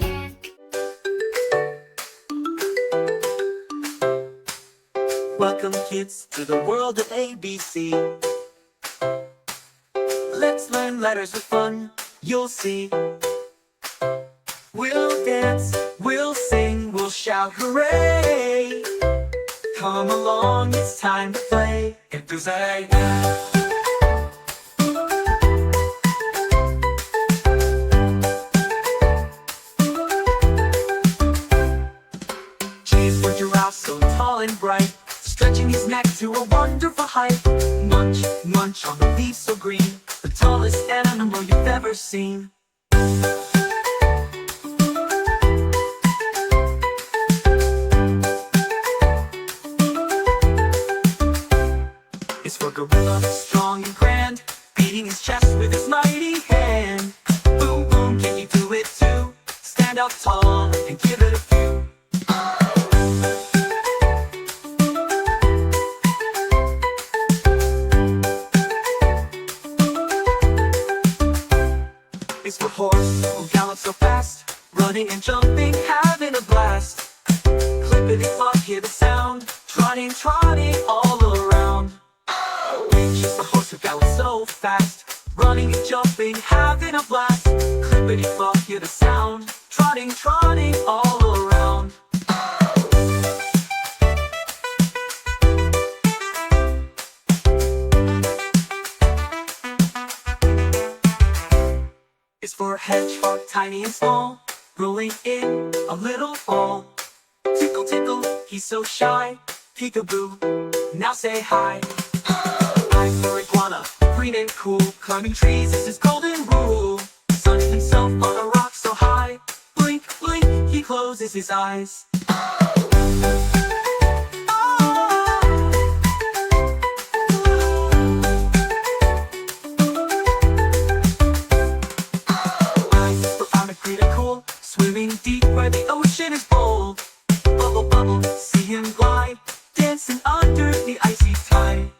subscribe. Welcome kids to the world of ABC. Let's learn letters with fun, you'll see. We'll dance, we'll sing, we'll shout hooray. Come along, it's time to play. Enthusay. Cheese for giraffe so tall and bright, stretching his neck to a wonderful height. Munch, munch on the leaves so green, the tallest animal you've ever seen. It's for gorilla, strong and grand, beating his chest with his mighty hand. Boom, boom, can you do it too? Stand up tall and give it a few. It's for horse who gallops so fast, running and jumping, having a blast. Clippity-clop, hear the sound, trotting, trotting all around. It's just a horse who gallops so fast, running and jumping, having a blast. Clippity-clop, hear the sound, trotting, trotting all around. It's for a hedgehog, tiny and small, rolling in a little ball. Tickle, tickle, he's so shy. Peekaboo, now say hi. I for iguana, green and cool, climbing trees is his golden rule. Sunning himself on a rock so high. Blink, blink, he closes his eyes. Swimming deep where the ocean is bold. Bubble, bubble, see him glide, dancing under the icy tide.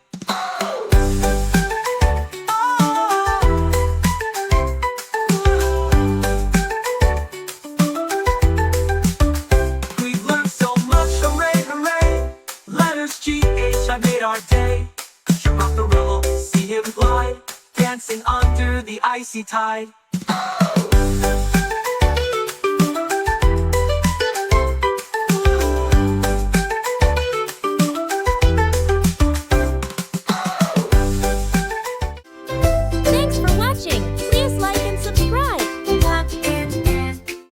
We've learned so much, hooray, hooray. Letters G-H, I made our day. Giraffe, see him glide, dancing under the icy tide.